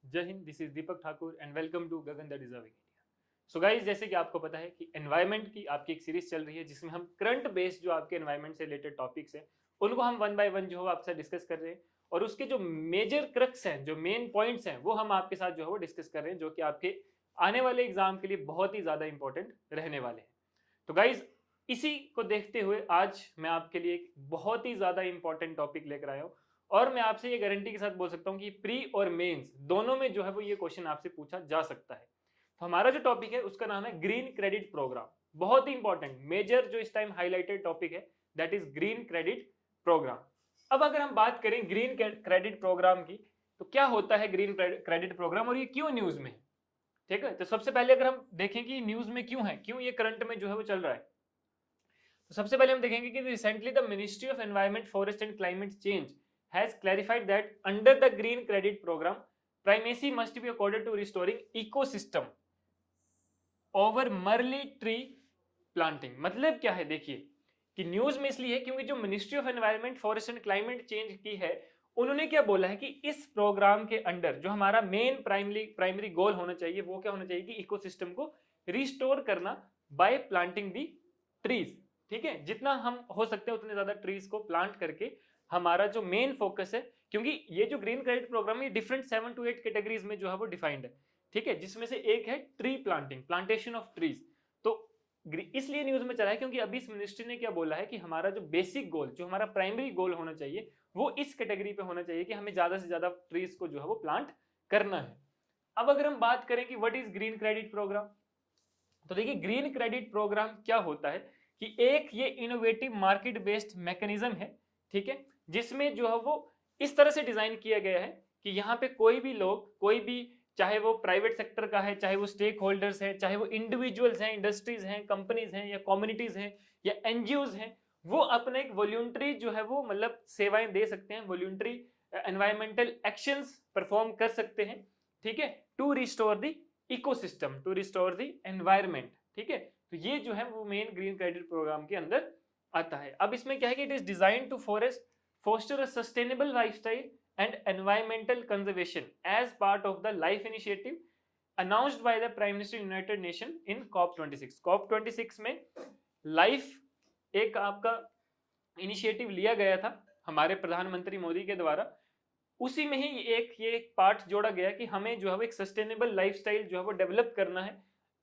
जय हिंद, this is Deepak Thakur and welcome to Gagan the deserving India. So guys, जैसे कि आपको पता है कि एनवायरनमेंट की आपकी एक सीरीज चल रही है जिसमें हम करंट बेस्ड जो आपके एनवायरनमेंट से रिलेटेड टॉपिक्स हैं उनको हम वन बाय वन जो है आपसे डिस्कस कर रहे हैं और उसके जो मेजर क्रक्स हैं, जो मेन पॉइंट्स हैं, वो हम आपके साथ जो है वो डिस्कस कर रहे हैं, जो कि आपके आने वाले एग्जाम के लिए बहुत ही ज्यादा इंपॉर्टेंट रहने वाले हैं। तो गाइज, इसी को देखते हुए आज मैं आपके लिए एक बहुत ही ज्यादा इंपॉर्टेंट टॉपिक लेकर आया हूँ और मैं आपसे ये गारंटी के साथ बोल सकता हूँ कि प्री और मेंस दोनों में जो है वो ये क्वेश्चन आपसे पूछा जा सकता है। तो हमारा जो टॉपिक है उसका नाम है ग्रीन क्रेडिट प्रोग्राम। बहुत ही इंपॉर्टेंट मेजर जो इस टाइम हाईलाइटेड टॉपिक है that is green credit programme. अब अगर हम बात करें ग्रीन क्रेडिट प्रोग्राम की, तो क्या होता है ग्रीन क्रेडिट प्रोग्राम और ये क्यों न्यूज में है? ठीक है, तो सबसे पहले अगर हम देखें कि न्यूज में क्यों है, क्यों ये करंट में जो है वो चल रहा है, तो सबसे पहले हम देखेंगे कि recently the ministry of environment, forest and climate change has clarified that under the green credit program primacy must be accorded to restoring ecosystem over merely tree planting। मतलब क्या है, देखिए कि न्यूज में इसलिए है क्योंकि जो ministry of environment, forest and climate change की है, उन्होंने क्या बोला है कि इस प्रोग्राम के अंडर जो हमारा मेन प्राइमरी गोल होना चाहिए वो क्या होना चाहिए कि इकोसिस्टम को रिस्टोर करना बाय प्लांटिंग दी ट्रीज। ठीक है, जितना हम हो सकते हैं उतने ज्यादा ट्रीज को प्लांट करके हमारा जो मेन फोकस है, क्योंकि ये जो ग्रीन क्रेडिट प्रोग्राम है डिफरेंट 7 to 8 कैटेगरीज में जो है वो डिफाइंड है। ठीक है, जिसमें से एक है tree planting, plantation of trees. तो इसलिए न्यूज में चला है क्योंकि अभी इस मिनिस्ट्री ने क्या बोला है कि हमारा जो बेसिक गोल, जो हमारा प्राइमरी गोल होना चाहिए वो इस कैटेगरी पे होना चाहिए कि हमें ज्यादा से ज्यादा ट्रीज को जो है वो प्लांट करना है। अब अगर हम बात करें कि what is green credit programme, तो देखिए ग्रीन क्रेडिट प्रोग्राम क्या होता है कि एक ये इनोवेटिव मार्केट बेस्ड मैकेनिज्म है। ठीक है, जिसमें जो है वो इस तरह से डिजाइन किया गया है कि यहाँ पे कोई भी लोग, कोई भी, चाहे वो प्राइवेट सेक्टर का है, चाहे वो स्टेक होल्डर्स हैं, चाहे वो इंडिविजुअल्स हैं, इंडस्ट्रीज हैं, कंपनीज हैं, या कम्युनिटीज हैं, या एनजीओज हैं, वो अपना एक वॉल्यूंटरी जो है वो मतलब सेवाएं दे सकते हैं, वॉल्यूंटरी एनवायरमेंटल एक्शंस परफॉर्म कर सकते हैं। ठीक है, to restore the ecosystem, to restore the environment. ठीक है, तो ये जो है वो मेन ग्रीन क्रेडिट प्रोग्राम के अंदर आता है। अब इसमें क्या है कि it is design to foster a sustainable lifestyle and environmental conservation as part of the life initiative announced by the prime minister united nation in COP26। COP26 में लाइफ एक आपका इनिशिएटिव लिया गया था हमारे प्रधानमंत्री मोदी के द्वारा। उसी में ही ये एक पार्ट जोड़ा गया कि हमें जो है वो एक सस्टेनेबल लाइफस्टाइल जो है वो डेवलप करना है,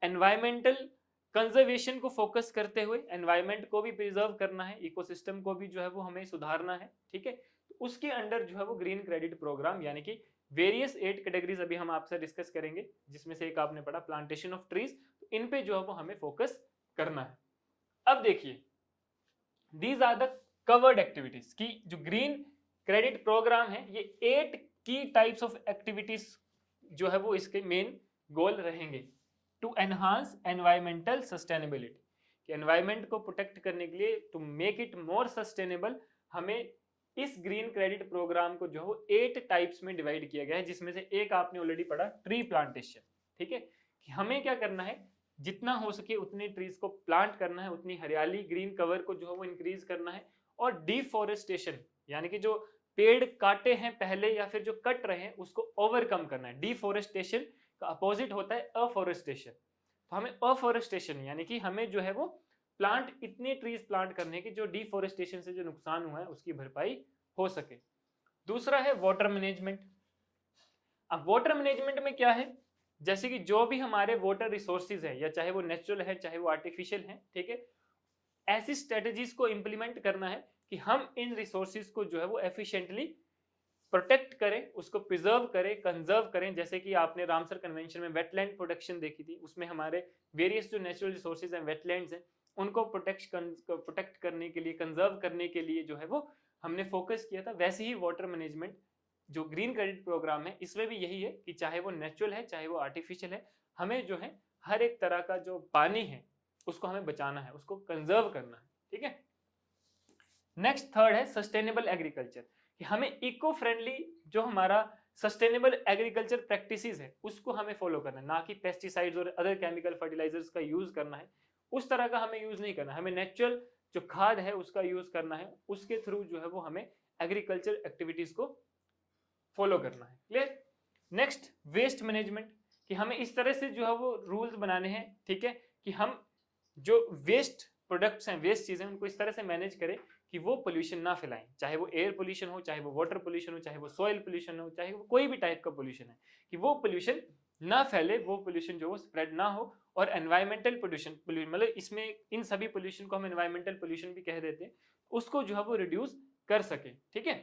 एनवायरमेंटल कंजर्वेशन को फोकस करते हुए एनवायरमेंट को भी प्रिजर्व करना है, इकोसिस्टम को भी जो है वो हमें सुधारना है। ठीक है, तो उसके अंडर जो है वो ग्रीन क्रेडिट प्रोग्राम यानी कि वेरियस 8 कैटेगरीज अभी हम आपसे डिस्कस करेंगे, जिसमें से एक आपने पढ़ा प्लांटेशन ऑफ ट्रीज, तो इन पे जो है वो हमें फोकस करना है। अब देखिए, these are the covered activities की जो ग्रीन क्रेडिट प्रोग्राम है, ये 8 की टाइप्स ऑफ एक्टिविटीज जो है वो इसके मेन गोल रहेंगे। टू एनहांस एनवायरमेंटल सस्टेनेबिलिटी, कि एनवायरमेंट को प्रोटेक्ट करने के लिए, to make it more sustainable, हमें इस ग्रीन क्रेडिट प्रोग्राम को जो है 8 टाइप्स में डिवाइड किया गया है, जिसमें से एक आपने ऑलरेडी पढ़ा, ट्री प्लांटेशन। ठीक है, कि हमें क्या करना है, जितना हो सके उतने ट्रीज को प्लांट करना है, उतनी हरियाली, ग्रीन कवर को जो है वो इंक्रीज करना है। और डिफॉरेस्टेशन यानी कि जो पेड़ काटे हैं पहले या फिर जो कट रहे हैं उसको ओवरकम करना है। डिफॉरेस्टेशन का अपोजिट होता है अफॉरेस्टेशन। तो हमें अफॉरेस्टेशन यानी कि हमें जो है वो प्लांट, इतने ट्रीज प्लांट करने की जो डिफॉरेस्टेशन से जो नुकसान हुआ है उसकी भरपाई हो सके। दूसरा है वाटर मैनेजमेंट। अब वाटर मैनेजमेंट में क्या है, जैसे कि जो भी हमारे वाटर रिसोर्सेज है, या चाहे वो नेचुरल है चाहे वो आर्टिफिशियल है, ठीक है, ऐसी स्ट्रेटेजीज को इंप्लीमेंट करना है कि हम इन रिसोर्सेज को जो है वो एफिशिएंटली प्रोटेक्ट करें, उसको प्रिजर्व करें, कंजर्व करें। जैसे कि आपने रामसर कन्वेंशन में वेटलैंड प्रोटेक्शन देखी थी, उसमें हमारे वेरियस जो नेचुरल रिसोर्सेज हैं, वेटलैंड्स हैं, उनको प्रोटेक्ट करने के लिए, कंजर्व करने के लिए जो है वो हमने फोकस किया था। वैसे ही वाटर मैनेजमेंट जो ग्रीन क्रेडिट प्रोग्राम है, इसमें भी यही है कि चाहे वो नेचुरल है चाहे वो आर्टिफिशियल है, हमें जो है हर एक तरह का जो पानी है उसको हमें बचाना है, उसको कंजर्व करना है। ठीक है, नेक्स्ट थर्ड है सस्टेनेबल एग्रीकल्चर, कि हमें इको फ्रेंडली जो हमारा सस्टेनेबल एग्रीकल्चर प्रैक्टिसेस है उसको हमें फॉलो करना है, ना कि पेस्टिसाइड्स और अदर केमिकल फर्टिलाइजर्स का यूज करना है। उस तरह का हमें यूज नहीं करना है, हमें नेचुरल जो खाद है उसका यूज करना है, उसके थ्रू जो है वो हमें एग्रीकल्चर एक्टिविटीज को फॉलो करना है। क्लियर? नेक्स्ट वेस्ट मैनेजमेंट, कि हमें इस तरह से जो है वो रूल्स बनाने हैं, ठीक है, कि हम जो वेस्ट प्रोडक्ट्स हैं, वेस्ट चीजें, उनको इस तरह से मैनेज करें कि वो पोल्यूशन ना फैलाएं, चाहे वो एयर पोल्यूशन हो, चाहे वो वाटर पोल्यूशन हो, चाहे वो सॉइल पोल्यूशन हो, चाहे वो कोई भी टाइप का पोल्यूशन है, कि वो पोल्यूशन ना फैले, वो पोल्यूशन जो वो स्प्रेड ना हो। और एनवायरमेंटल पोल्यूशन, मतलब इसमें इन सभी पोल्यूशन को हम एनवायरमेंटल पोल्यूशन भी कह देते हैं, उसको जो है वो रिड्यूस कर सके, ठीक है।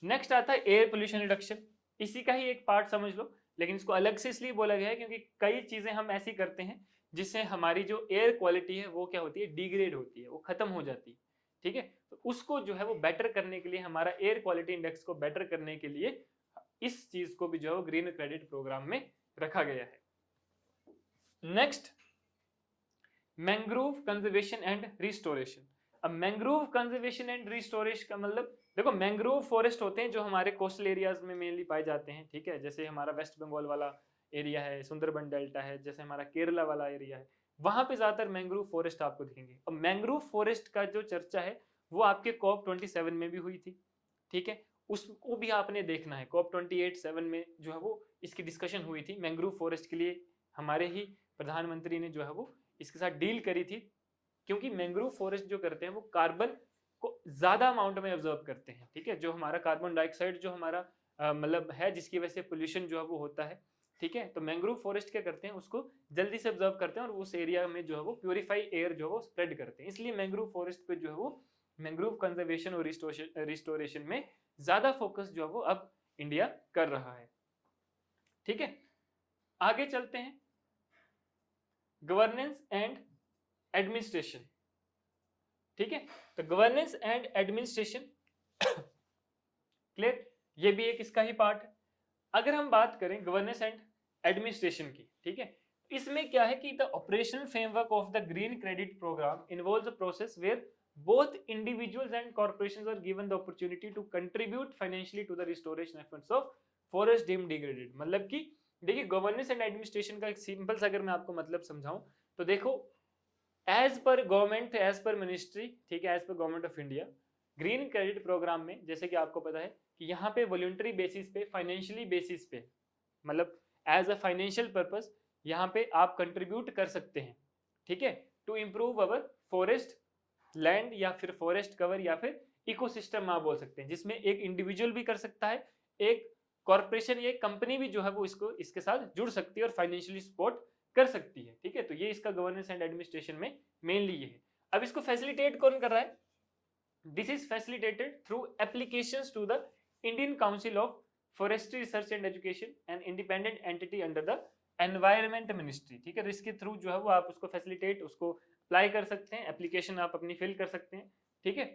नेक्स्ट आता है एयर पोल्यूशन रिडक्शन, इसी का ही एक पार्ट समझ लो, लेकिन इसको अलग से इसलिए बोला गया है क्योंकि कई चीजें हम ऐसी करते हैं जिससे हमारी जो एयर क्वालिटी है वो क्या होती है, डिग्रेड होती है, वो खत्म हो जाती है, ठीक है। तो उसको जो है वो बेटर करने के लिए, हमारा एयर क्वालिटी इंडेक्स को बेटर करने के लिए इस चीज को भी जो है वो ग्रीन क्रेडिट प्रोग्राम में रखा गया है। Next, mangrove conservation and restoration. अब मैंग्रोव कंजर्वेशन एंड रिस्टोरेशन का मतलब, देखो मैंग्रोव फॉरेस्ट होते हैं जो हमारे कोस्टल एरियाज में मेनली पाए जाते हैं, ठीक है, जैसे हमारा वेस्ट बंगाल वाला एरिया है, सुंदरबन डेल्टा है, जैसे हमारा केरला वाला एरिया है, वहां पे ज्यादातर मैंग्रोव फॉरेस्ट आपको दिखेंगे। अब मैंग्रोव फॉरेस्ट का जो चर्चा है वो आपके COP27 में भी हुई थी, ठीक है, उसको भी आपने देखना है। COP28-7 में जो है वो इसकी डिस्कशन हुई थी, मैंग्रोव फॉरेस्ट के लिए हमारे ही प्रधानमंत्री ने जो है वो इसके साथ डील करी थी, क्योंकि मैंग्रोव फॉरेस्ट जो करते हैं वो कार्बन को ज्यादा अमाउंट में ऑब्जर्व करते हैं, ठीक है, जो हमारा कार्बन डाइऑक्साइड जो हमारा मतलब है, जिसकी वजह से पोल्यूशन जो है वो होता है, ठीक है। तो मैंग्रोव फॉरेस्ट क्या करते हैं, उसको जल्दी से ऑब्जर्व करते हैं और उस एरिया में जो है वो प्योरीफाई एयर जो है वो स्प्रेड करते हैं, इसलिए मैंग्रोव फॉरेस्ट पे जो है वो मैंग्रोव कंजर्वेशन और रिस्टोरेशन में ज्यादा फोकस जो है वो अब इंडिया कर रहा है, ठीक है। आगे चलते हैं, गवर्नेंस एंड एडमिनिस्ट्रेशन, ठीक है। तो गवर्नेंस एंड एडमिनिस्ट्रेशन क्लियर, ये भी एक इसका ही पार्ट है। अगर हम बात करें गवर्नेंस एंड एडमिनिस्ट्रेशन की, ठीक है, इसमें क्या है कि the operational framework of the green credit program involves a process where both individuals and corporations are given the opportunity to contribute financially to the restoration efforts of forest deemed degraded। मतलब कि देखिए, governance and administration का एक simple सा अगर मैं आपको मतलब समझाऊं तो देखो, एज पर गवर्नमेंट, एज पर मिनिस्ट्री, ठीक है, एज पर government of India, green credit program में जैसे कि आपको पता है कि यहाँ पे वॉलंटरी बेसिस पे, फाइनेंशियली बेसिस पे, मतलब एज अ फाइनेंशियल पर्पस यहाँ पे आप कंट्रीब्यूट कर सकते हैं, ठीक है, to improve our forest land या फिर फॉरेस्ट कवर या फिर इकोसिस्टम आप बोल सकते हैं, जिसमें एक इंडिविजुअल भी कर सकता है, एक कॉर्पोरेशन या कंपनी भी जो है वो इसको इसके साथ जुड़ सकती है और फाइनेंशियली सपोर्ट कर सकती है, ठीक है। तो ये इसका गवर्नेंस एंड एडमिनिस्ट्रेशन में मेनली ये है। अब इसको फैसिलिटेट कौन कर रहा है, this is facilitated through applications to the Indian Council of Forestry Research and Education, an independent entity under the environment ministry, ठीक है। तो इसके थ्रू जो है वो आप उसको फैसिलिटेट, उसको अप्लाई कर सकते हैं, एप्लीकेशन आप अपनी फिल कर सकते हैं, ठीक है।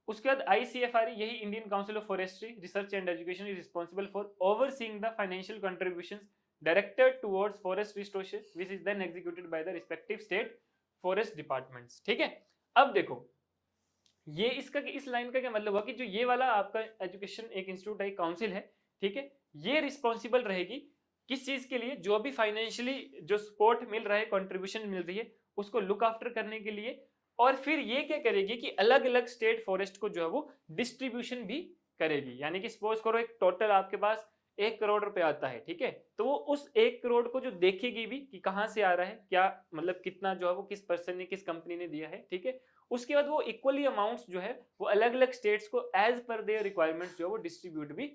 उसके बाद ICFRE, यही Indian Council of Forestry Research and Education, is responsible for overseeing the financial contributions directed towards forest restoration which is then executed by the respective state forest departments, ठीक है। अब देखो, ये इसका इस लाइन का क्या मतलब हुआ कि जो ये वाला आपका एजुकेशन एक इंस्टीट्यूट है, काउंसिल है, ठीक है, ये रिस्पॉन्सिबल रहेगी किस चीज के लिए, जो भी फाइनेंशियली जो सपोर्ट मिल रहा है, कंट्रीब्यूशन मिल रही है, उसको लुक आफ्टर करने के लिए। और फिर ये क्या करेगी कि अलग अलग स्टेट फॉरेस्ट को जो है वो डिस्ट्रीब्यूशन भी करेगी, यानी कि सपोज करो एक टोटल आपके पास 1 करोड़ रुपए आता है, ठीक है, तो वो उस 1 करोड़ को जो देखेगी भी कि कहाँ से आ रहा है, क्या मतलब कितना जो है वो किस पर्सन ने, किस कंपनी ने दिया है, ठीक है। उसके बाद वो इक्वली अमाउंट्स जो है वो अलग अलग स्टेट्स को एज पर देयर रिक्वायरमेंट्स जो है वो डिस्ट्रीब्यूट भी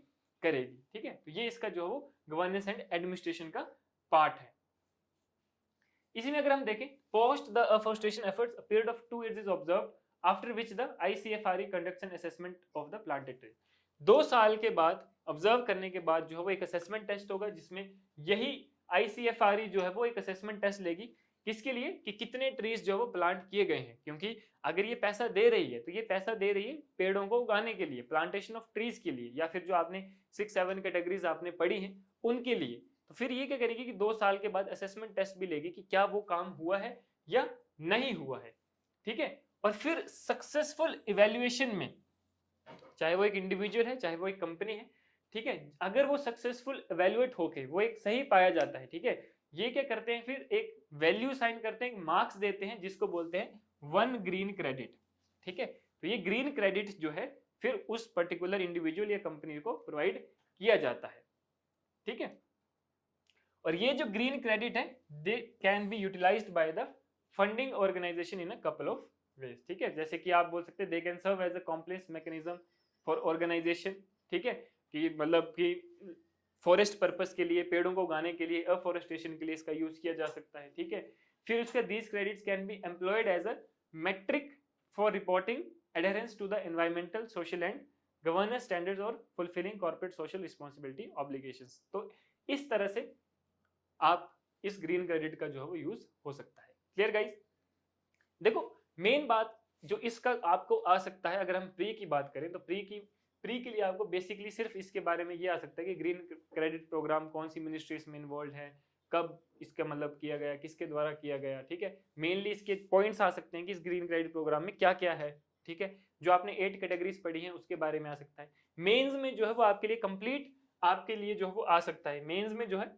करेगी, ठीक है। तो ये इसका जो है वो गवर्नेंस एंड एडमिनिस्ट्रेशन का पार्ट है। इसी में अगर हम देखें, post the afforestation efforts, a period of 2 years is observed after which the ICFRE conducts an assessment of the planted tree. 2 साल के बाद ऑब्जर्व करने के बाद जो है वो एक असेसमेंट टेस्ट होगा, जिसमें यही ICFRE जो है वो एक असेसमेंट टेस्ट लेगी, किसके लिए, कि कितने ट्रीज जो है वो प्लांट किए गए हैं। क्योंकि अगर ये पैसा दे रही है तो ये पैसा दे रही है पेड़ों को उगाने के लिए, प्लांटेशन ऑफ ट्रीज के लिए, या फिर जो आपने 6-7 कैटेगरीज आपने पढ़ी हैं उनके लिए। तो फिर ये क्या करेगी कि 2 साल के बाद असेसमेंट टेस्ट भी लेगी कि क्या वो काम हुआ है या नहीं हुआ है, ठीक है। और फिर सक्सेसफुल इवेल्युएशन में, चाहे वो एक इंडिविजुअल है चाहे वो एक कंपनी है, ठीक है, अगर वो सक्सेसफुल इवेल्युएट होके वो एक सही पाया जाता है, ठीक है, ये क्या करते हैं, फिर एक वैल्यू साइन करते हैं, मार्क्स देते हैं, जिसको बोलते हैं 1 ग्रीन क्रेडिट, ठीक है। तो ये ग्रीन क्रेडिट जो है फिर उस पर्टिकुलर इंडिविजुअल या कंपनी को प्रोवाइड किया जाता है, ठीक है। और ये जो ग्रीन क्रेडिट है they can be utilised by the funding organisation in a couple of ways, ठीक है। जैसे कि आप बोल सकते हैं they can serve as a complex mechanism for organisation, ठीक है, कि मतलब कि फॉरेस्ट पर्पस के लिए, पेड़ों को उगाने के लिए, अफॉरेस्टेशन के लिए इसका यूज किया जा सकता है, ठीक है। फिर उसका these credits can be employed as a metric for reporting adherence to the environmental, social and governance standards और fulfilling corporate social responsibility obligations. तो इस तरह से आप इस ग्रीन क्रेडिट का जो है वो यूज हो सकता है। Clear guys? देखो मेन बात जो इसका आपको आ सकता है, अगर हम प्री की बात करें तो प्री के लिए आपको बेसिकली सिर्फ इसके बारे में ये आ सकता है कि ग्रीन क्रेडिट प्रोग्राम कौन सी मिनिस्ट्री इसमें इन्वॉल्व है, कब इसका मतलब किया गया, किसके द्वारा किया गया, ठीक है। मेनली इसके पॉइंट्स आ सकते हैं कि इस ग्रीन क्रेडिट प्रोग्राम में क्या क्या है, ठीक है। जो आपने 8 कैटेगरीज पढ़ी हैं उसके बारे में आ सकता है। मेंस में जो है वो आपके लिए कंप्लीट आपके लिए जो है वो आ सकता है। मेंस में जो है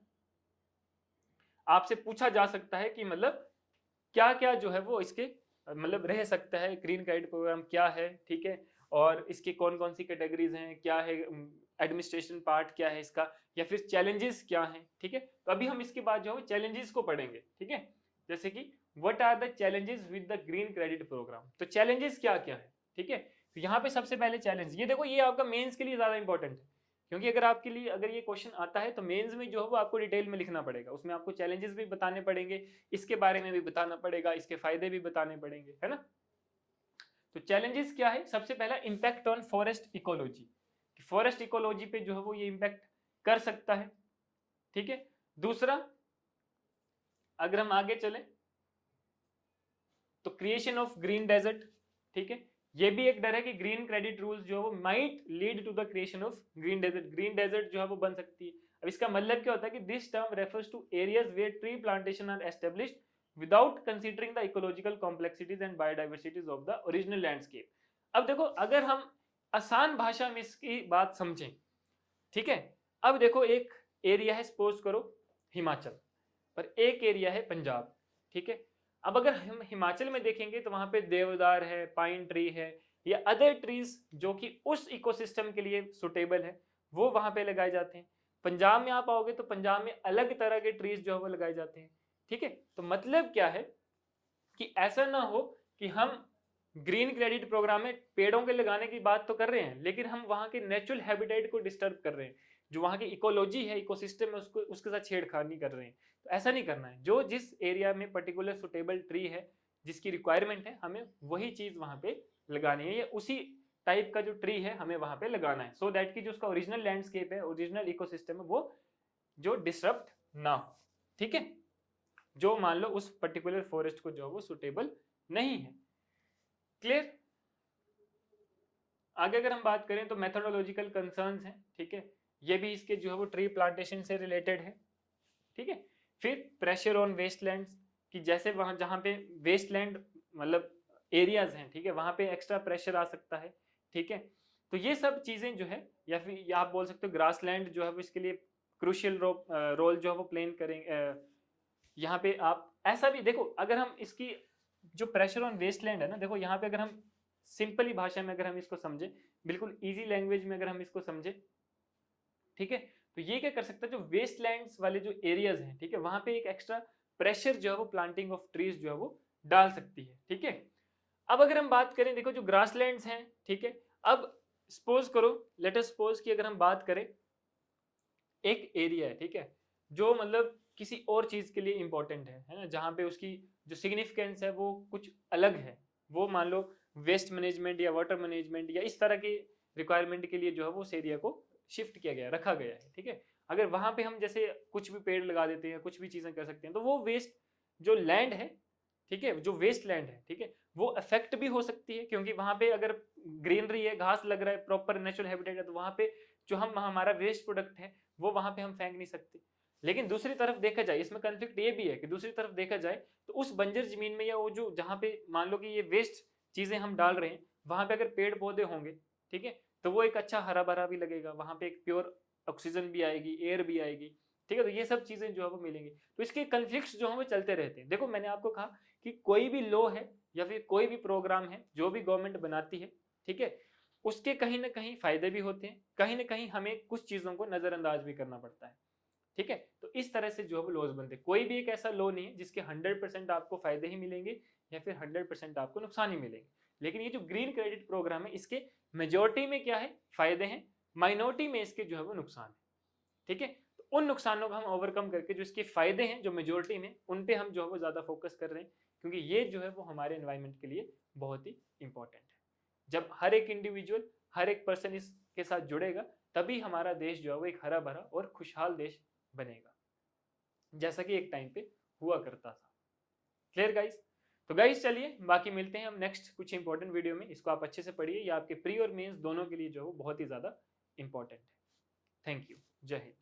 आपसे पूछा जा सकता है कि मतलब क्या क्या जो है वो इसके मतलब रह सकता है, ग्रीन क्रेडिट प्रोग्राम क्या है, ठीक है, और इसकी कौन कौन सी कैटेगरीज हैं, क्या है एडमिनिस्ट्रेशन पार्ट क्या है इसका, या फिर चैलेंजेस क्या हैं, ठीक है। तो अभी हम इसके बाद जो है चैलेंजेस को पढ़ेंगे, ठीक है। जैसे कि what are the challenges with the green credit programme, तो चैलेंजेस क्या क्या है, ठीक है। तो यहाँ पे सबसे पहले चैलेंज, ये देखो ये आपका मेंस के लिए ज्यादा इंपॉर्टेंट है, क्योंकि अगर आपके लिए अगर ये क्वेश्चन आता है तो मेंस में जो है वो आपको डिटेल में लिखना पड़ेगा, उसमें आपको चैलेंजेस भी बताने पड़ेंगे, इसके बारे में भी बताना पड़ेगा, इसके फायदे भी बताने पड़ेंगे, है ना। तो चैलेंजेस क्या है, सबसे पहला impact on forest ecology, forest ecology पे जो है वो ये इंपैक्ट कर सकता है, ठीक है। दूसरा अगर हम आगे चले तो क्रिएशन ऑफ ग्रीन डेजर्ट, ठीक है, ये भी एक डर है कि ग्रीन क्रेडिट रूल्स जो है वो might lead to the creation of green desert, green desert जो है वो बन सकती है। अब इसका मतलब क्या होता है कि this term refers to areas where tree plantation are established without considering the ecological complexities and biodiversities of the original landscape. अब देखो अगर हम आसान भाषा में इसकी बात समझें, ठीक है, अब देखो एक एरिया है सपोज करो हिमाचल, पर एक एरिया है पंजाब, ठीक है। अब अगर हम हिमाचल में देखेंगे तो वहां पे देवदार है, पाइन ट्री है, या अदर ट्रीज जो कि उस इकोसिस्टम के लिए सुटेबल है वो वहां पे लगाए जाते हैं। पंजाब में आप आओगे तो पंजाब में अलग तरह के ट्रीज जो है वो लगाए जाते हैं, ठीक है। तो मतलब क्या है कि ऐसा ना हो कि हम ग्रीन क्रेडिट प्रोग्राम में पेड़ों के लगाने की बात तो कर रहे हैं लेकिन हम वहां के नेचुरल हैबिटेट को डिस्टर्ब कर रहे हैं, जो वहां की इकोलॉजी है, इकोसिस्टम है, उसको उसके साथ छेड़खानी कर रहे हैं। तो ऐसा नहीं करना है, जो जिस एरिया में पर्टिकुलर सुटेबल ट्री है, जिसकी रिक्वायरमेंट है, हमें वही चीज वहां पे लगानी है, या उसी टाइप का जो ट्री है हमें वहां पे लगाना है, सो दैट की जो उसका ओरिजिनल लैंडस्केप है, ओरिजिनल इकोसिस्टम है, वो जो डिसरप्ट ना हो, ठीक है, जो मान लो उस पर्टिकुलर फॉरेस्ट को जो वो सुटेबल नहीं है। क्लियर? आगे अगर हम बात करें तो मेथोडोलॉजिकल कंसर्न्स हैं, ठीक है, ये भी इसके जो है वो ट्री प्लांटेशन से रिलेटेड है, ठीक है। फिर प्रेशर ऑन वेस्टलैंड्स, कि जैसे वहां जहां पे वेस्टलैंड मतलब एरियाज हैं, ठीक है, वहां पे एक्स्ट्रा प्रेशर आ सकता है, ठीक है। तो ये सब चीजें जो है, या फिर आप बोल सकते हो ग्रासलैंड जो है वो इसके लिए क्रूशियल रोल जो है वो प्लेन करेंगे। यहाँ पे आप ऐसा भी देखो, अगर हम इसकी जो प्रेशर ऑन वेस्टलैंड है ना, देखो यहाँ पे अगर हम सिंपली भाषा में अगर हम इसको समझे, बिल्कुल इजी लैंग्वेज में अगर हम इसको समझे, ठीक है, तो ये क्या कर सकता है, जो वेस्टलैंड्स वाले जो एरियाज हैं, ठीक है, वहां पे एक एक्स्ट्रा प्रेशर जो है वो प्लांटिंग ऑफ ट्रीज जो है वो डाल सकती है, ठीक है। अब अगर हम बात करें, देखो जो ग्रासलैंड्स हैं, ठीक है, अब सपोज करो, लेट अस सपोज कि अगर हम बात करें एक एरिया है, ठीक है, जो मतलब किसी और चीज के लिए इंपॉर्टेंट है ना, जहाँ पे उसकी जो सिग्निफिकेंस है वो कुछ अलग है, वो मान लो वेस्ट मैनेजमेंट या वाटर मैनेजमेंट या इस तरह की रिक्वायरमेंट के लिए जो है वो उस एरिया को शिफ्ट किया गया, रखा गया है, ठीक है। अगर वहां पे हम जैसे कुछ भी पेड़ लगा देते हैं, कुछ भी चीजें कर सकते हैं, तो वो वेस्ट जो लैंड है, ठीक है, जो वेस्ट लैंड है, ठीक है, वो अफेक्ट भी हो सकती है, क्योंकि वहां पे अगर ग्रीनरी है, घास लग रहा है, प्रॉपर नेचुरल हैबिटेट है, तो वहां पे जो हम हमारा वेस्ट प्रोडक्ट है वो वहां पे हम फेंक नहीं सकते। लेकिन दूसरी तरफ देखा जाए, इसमें कंफ्लिक्ट ये भी है कि दूसरी तरफ देखा जाए तो उस बंजर जमीन में, या वो जो जहाँ पे मान लो कि ये वेस्ट चीजें हम डाल रहे हैं, वहां पे अगर पेड़ पौधे होंगे, ठीक है, तो वो एक अच्छा हरा भरा भी लगेगा, वहां पे एक प्योर ऑक्सीजन भी आएगी, एयर भी आएगी, ठीक है। तो ये सब चीजें जो है वो मिलेंगी, तो इसके कंफ्लिक्ट्स जो है वो चलते रहते हैं। देखो मैंने आपको कहा कि कोई भी लॉ है या फिर कोई भी प्रोग्राम है जो भी गवर्नमेंट बनाती है, ठीक है, उसके कहीं ना कहीं फायदे भी होते हैं, कहीं ना कहीं हमें कुछ चीजों को नजरअंदाज भी करना पड़ता है। ठीक है, तो इस तरह से जो है लॉस बनते हैं। कोई भी एक ऐसा लॉ नहीं है जिसके 100% आपको फायदे ही मिलेंगे या फिर 100% आपको नुकसान ही मिलेंगे। लेकिन ये जो ग्रीन क्रेडिट प्रोग्राम है, इसके मेजोरिटी में क्या है, फायदे हैं, माइनॉरिटी में इसके जो है वो नुकसान है। ठीक है, तो उन नुकसानों को हम ओवरकम करके जो इसके फायदे हैं जो मेजोरिटी में, उन पे हम जो है वो ज्यादा फोकस कर रहे हैं, क्योंकि ये जो है वो हमारे एनवायरमेंट के लिए बहुत ही इंपॉर्टेंट है। जब हर एक इंडिविजुअल, हर एक पर्सन इसके साथ जुड़ेगा, तभी हमारा देश जो है वो एक हरा भरा और खुशहाल देश बनेगा, जैसा कि एक टाइम पे हुआ करता था। Clear guys? तो गाइस चलिए, बाकी मिलते हैं हम नेक्स्ट कुछ इंपॉर्टेंट वीडियो में। इसको आप अच्छे से पढ़िए, ये आपके प्री और मेंस दोनों के लिए जो है वो बहुत ही ज्यादा इंपॉर्टेंट है। Thank you. जय हिंद।